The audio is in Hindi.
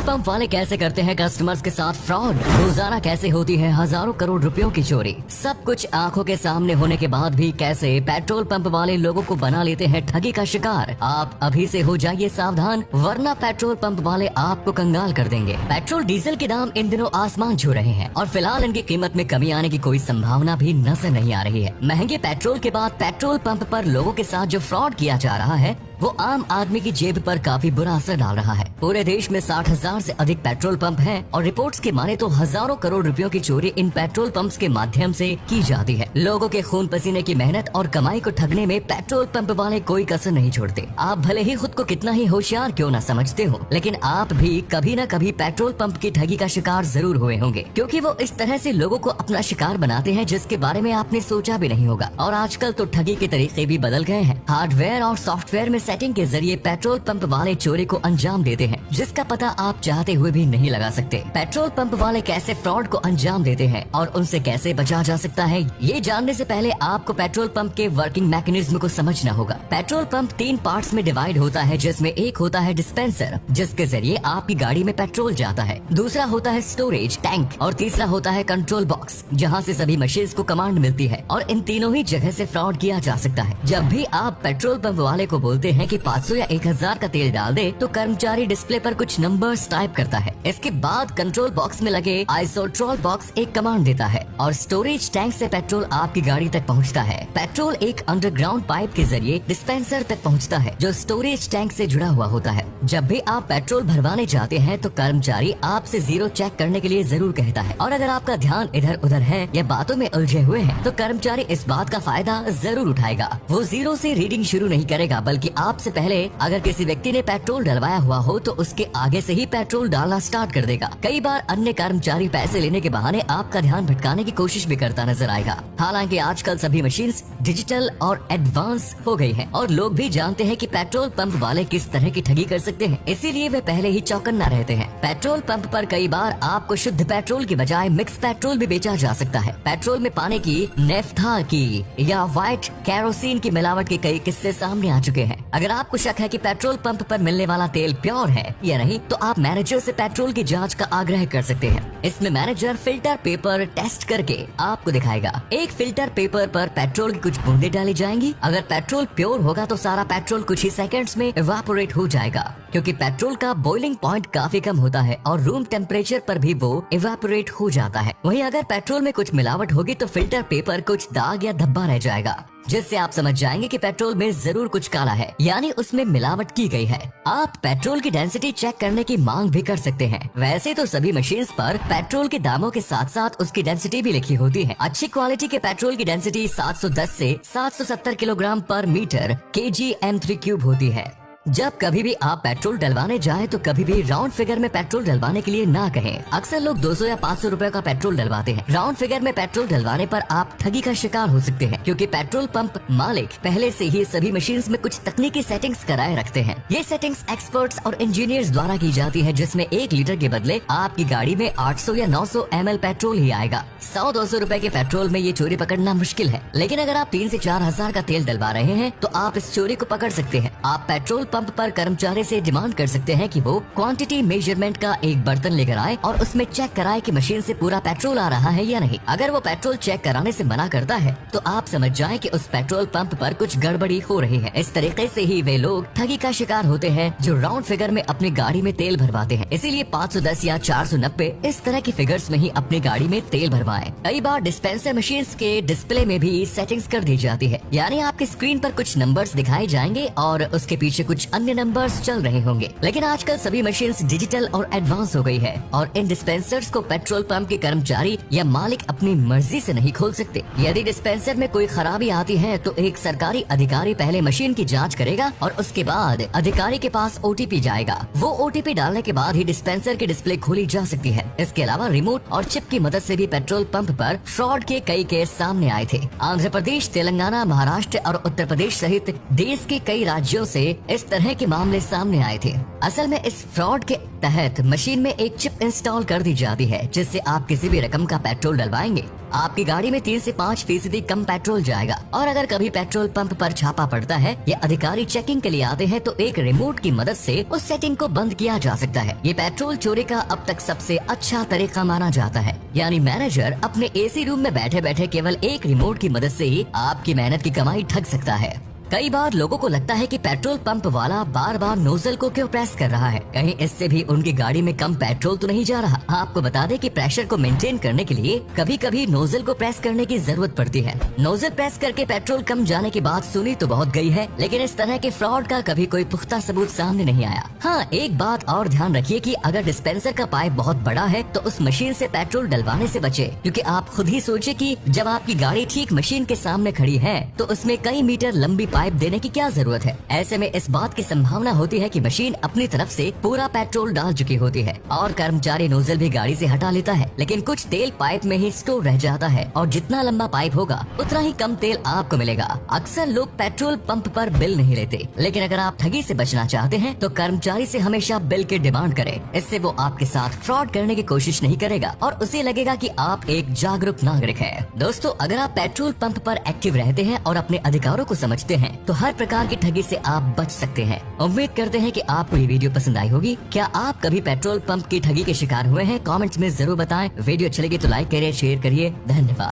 पंप वाले कैसे करते हैं कस्टमर्स के साथ फ्रॉड, रोजाना कैसे होती है हजारों करोड़ रुपयों की चोरी, सब कुछ आंखों के सामने होने के बाद भी कैसे पेट्रोल पंप वाले लोगों को बना लेते हैं ठगी का शिकार। आप अभी से हो जाइए सावधान, वरना पेट्रोल पंप वाले आपको कंगाल कर देंगे। पेट्रोल डीजल के दाम इन दिनों आसमान छू रहे हैं और फिलहाल इनकी कीमत में कमी आने की कोई संभावना भी नजर नहीं आ रही है। महंगे पेट्रोल के बाद पेट्रोल पंप पर लोगों के साथ जो फ्रॉड किया जा रहा है वो आम आदमी की जेब पर काफी बुरा असर डाल रहा है। पूरे देश में 60,000 से अधिक पेट्रोल पंप हैं और रिपोर्ट्स के माने तो हजारों करोड़ रुपयों की चोरी इन पेट्रोल पंप्स के माध्यम से की जाती है। लोगों के खून पसीने की मेहनत और कमाई को ठगने में पेट्रोल पंप वाले कोई कसर नहीं छोड़ते। आप भले ही खुद को कितना ही होशियार क्यों न समझते हो, लेकिन आप भी कभी न कभी पेट्रोल पंप की ठगी का शिकार जरूर हुए होंगे, क्योंकि वो इस तरह से लोगों को अपना शिकार बनाते हैं जिसके बारे में आपने सोचा भी नहीं होगा। और आजकल तो ठगी के तरीके भी बदल गए हैं। हार्डवेयर और सॉफ्टवेयर में सेटिंग के जरिए पेट्रोल पंप वाले चोरी को अंजाम देते हैं, जिसका पता आप चाहते हुए भी नहीं लगा सकते। पेट्रोल पंप वाले कैसे फ्रॉड को अंजाम देते हैं और उनसे कैसे बचा जा सकता है, ये जानने से पहले आपको पेट्रोल पंप के वर्किंग मैकेनिज्म को समझना होगा। पेट्रोल पंप 3 पार्ट्स में डिवाइड होता है, जिसमें एक होता है डिस्पेंसर, जिसके जरिए आपकी गाड़ी में पेट्रोल जाता है। दूसरा होता है स्टोरेज टैंक और तीसरा होता है कंट्रोल बॉक्स, जहाँ से सभी मशीन्स को कमांड मिलती है। और इन तीनों ही जगह से फ्रॉड किया जा सकता है। जब भी आप पेट्रोल पंप वाले को बोलते हैं कि 500 या 1000 का तेल डाल दे, तो कर्मचारी डिस्प्ले पर कुछ नंबर्स टाइप करता है। इसके बाद कंट्रोल बॉक्स में लगे आइसोट्रोल बॉक्स एक कमांड देता है और स्टोरेज टैंक से पेट्रोल आपकी गाड़ी तक पहुंचता है। पेट्रोल एक अंडरग्राउंड पाइप के जरिए डिस्पेंसर तक पहुंचता है, जो स्टोरेज टैंक से जुड़ा हुआ होता है। जब भी आप पेट्रोल भरवाने जाते हैं तो कर्मचारी आपसे जीरो चेक करने के लिए जरूर कहता है, और अगर आपका ध्यान इधर उधर है या बातों में उलझे हुए हैं तो कर्मचारी इस बात का फायदा जरूर उठाएगा। वो जीरो से रीडिंग शुरू नहीं करेगा, बल्कि आपसे पहले अगर किसी व्यक्ति ने पेट्रोल डलवाया हुआ हो तो उसके आगे से ही पेट्रोल डालना स्टार्ट कर देगा। कई बार अन्य कर्मचारी पैसे लेने के बहाने आपका ध्यान भटकाने की कोशिश भी करता नजर आएगा। हालांकि आजकल सभी मशीन्स डिजिटल और एडवांस हो गई हैं और लोग भी जानते हैं कि पेट्रोल पंप वाले किस तरह की ठगी कर सकते हैं, इसीलिए वे पहले ही चौकन्ना रहते हैं। पेट्रोल पंप पर कई बार आपको शुद्ध पेट्रोल की बजाय मिक्स पेट्रोल भी बेचा जा सकता है। पेट्रोल में पानी की, नेफ्था की या व्हाइट केरोसिन की मिलावट के कई किस्से सामने आ चुके हैं। अगर आपको शक है कि पेट्रोल पंप पर मिलने वाला तेल प्योर है या नहीं, तो आप मैनेजर से पेट्रोल की जांच का आग्रह कर सकते हैं। इसमें मैनेजर फिल्टर पेपर टेस्ट करके आपको दिखाएगा। एक फिल्टर पेपर पर पेट्रोल की कुछ बूंदें डाली जाएंगी। अगर पेट्रोल प्योर होगा तो सारा पेट्रोल कुछ ही सेकंड्स में इवापोरेट हो जाएगा, क्योंकि पेट्रोल का बॉइलिंग पॉइंट काफी कम होता है और रूम टेम्परेचर पर भी वो इवापोरेट हो जाता है। वहीं अगर पेट्रोल में कुछ मिलावट होगी तो फिल्टर पेपर कुछ दाग या धब्बा रह जाएगा, जिससे आप समझ जाएंगे कि पेट्रोल में जरूर कुछ काला है, यानी उसमें मिलावट की गई है। आप पेट्रोल की डेंसिटी चेक करने की मांग भी कर सकते हैं। वैसे तो सभी मशीन्स पर पेट्रोल के दामों के साथ साथ उसकी डेंसिटी भी लिखी होती है। अच्छी क्वालिटी के पेट्रोल की डेंसिटी 710 से 770 किलोग्राम पर मीटर kgm3³ होती है। जब कभी भी आप पेट्रोल डलवाने जाएं तो कभी भी राउंड फिगर में पेट्रोल डलवाने के लिए ना कहें। अक्सर लोग 200 या 500 रुपए का पेट्रोल डलवाते हैं। राउंड फिगर में पेट्रोल डलवाने पर आप ठगी का शिकार हो सकते हैं, क्योंकि पेट्रोल पंप मालिक पहले से ही सभी मशीन्स में कुछ तकनीकी सेटिंग्स कराए रखते हैं। ये सेटिंग्स एक्सपर्ट्स और इंजीनियर्स द्वारा की जाती है, जिसमें 1 लीटर के बदले आपकी गाड़ी में 800 या 900 ml पेट्रोल ही आएगा। 100-200 रुपए के पेट्रोल में ये चोरी पकड़ना मुश्किल है, लेकिन अगर आप 3 से 4 हजार का तेल डलवा रहे हैं तो आप इस चोरी को पकड़ सकते हैं। आप पेट्रोल पंप पर कर्मचारी से डिमांड कर सकते हैं कि वो क्वांटिटी मेजरमेंट का एक बर्तन लेकर आए और उसमें चेक कराए कि मशीन से पूरा पेट्रोल आ रहा है या नहीं। अगर वो पेट्रोल चेक कराने से मना करता है तो आप समझ जाएं कि उस पेट्रोल पंप पर कुछ गड़बड़ी हो रही है। इस तरीके से ही वे लोग ठगी का शिकार होते हैं जो राउंड फिगर में अपनी गाड़ी में तेल भरवाते हैं। इसीलिए 510 या 490 इस तरह की फिगर्स में ही अपनी गाड़ी में तेल भरवाएं। कई बार डिस्पेंसर मशीन के डिस्प्ले में भी सेटिंग्स कर दी जाती है, यानी आपकी स्क्रीन पर कुछ नंबर्स दिखाए जाएंगे और उसके पीछे कुछ अन्य नंबर्स चल रहे होंगे। लेकिन आजकल सभी मशीन्स डिजिटल और एडवांस हो गई है और इन डिस्पेंसर्स को पेट्रोल पंप के कर्मचारी या मालिक अपनी मर्जी से नहीं खोल सकते। यदि डिस्पेंसर में कोई खराबी आती है तो एक सरकारी अधिकारी पहले मशीन की जांच करेगा और उसके बाद अधिकारी के पास OTP जाएगा। वो OTP डालने के बाद ही डिस्पेंसर की डिस्प्ले खोली जा सकती है। इसके अलावा रिमोट और चिप की मदद से भी पेट्रोल पंप पर फ्रॉड के कई केस सामने आए थे। आंध्र प्रदेश, तेलंगाना, महाराष्ट्र और उत्तर प्रदेश सहित देश के कई राज्यों से इस इस तरह के मामले सामने आए थे। असल में इस फ्रॉड के तहत मशीन में एक चिप इंस्टॉल कर दी जाती है, जिससे आप किसी भी रकम का पेट्रोल डलवाएंगे, आपकी गाड़ी में 3 से 5% कम पेट्रोल जाएगा। और अगर कभी पेट्रोल पंप पर छापा पड़ता है या अधिकारी चेकिंग के लिए आते हैं तो एक रिमोट की मदद से उस सेटिंग को बंद किया जा सकता है। ये पेट्रोल चोरी का अब तक सबसे अच्छा तरीका माना जाता है। यानी मैनेजर अपने एसी रूम में बैठे बैठे केवल एक रिमोट की मदद से ही आपकी मेहनत की कमाई ठग सकता है। कई बार लोगों को लगता है कि पेट्रोल पंप वाला बार बार नोजल को क्यों प्रेस कर रहा है, कहीं इससे भी उनकी गाड़ी में कम पेट्रोल तो नहीं जा रहा। आपको बता दें कि प्रेशर को मेंटेन करने के लिए कभी कभी नोजल को प्रेस करने की जरूरत पड़ती है। नोजल प्रेस करके पेट्रोल कम जाने की बात सुनी तो बहुत गई है, लेकिन इस तरह के फ्रॉड का कभी कोई पुख्ता सबूत सामने नहीं आया। हाँ, एक बात और ध्यान रखिए कि अगर डिस्पेंसर का पाइप बहुत बड़ा है तो उस मशीन से पेट्रोल डलवाने से बचे, क्योंकि आप खुद ही सोचिए कि जब आपकी गाड़ी ठीक मशीन के सामने खड़ी है तो उसमें कई मीटर लंबी पाइप देने की क्या जरूरत है। ऐसे में इस बात की संभावना होती है कि मशीन अपनी तरफ से पूरा पेट्रोल डाल चुकी होती है और कर्मचारी नोजल भी गाड़ी से हटा लेता है, लेकिन कुछ तेल पाइप में ही स्टोर रह जाता है और जितना लंबा पाइप होगा उतना ही कम तेल आपको मिलेगा। अक्सर लोग पेट्रोल पंप पर बिल नहीं लेते, लेकिन अगर आप ठगी से बचना चाहते हैं तो कर्मचारी से हमेशा बिल की डिमांड करें। इससे वो आपके साथ फ्रॉड करने की कोशिश नहीं करेगा और उसे लगेगा कि आप एक जागरूक नागरिक हैं। दोस्तों, अगर आप पेट्रोल पंप पर एक्टिव रहते हैं और अपने अधिकारों को समझते हैं तो हर प्रकार की ठगी से आप बच सकते हैं। उम्मीद करते हैं कि आपको ये वीडियो पसंद आई होगी। क्या आप कभी पेट्रोल पंप की ठगी के शिकार हुए हैं? कमेंट्स में जरूर बताएं। वीडियो अच्छी लगी तो लाइक करिए, शेयर करिए। धन्यवाद।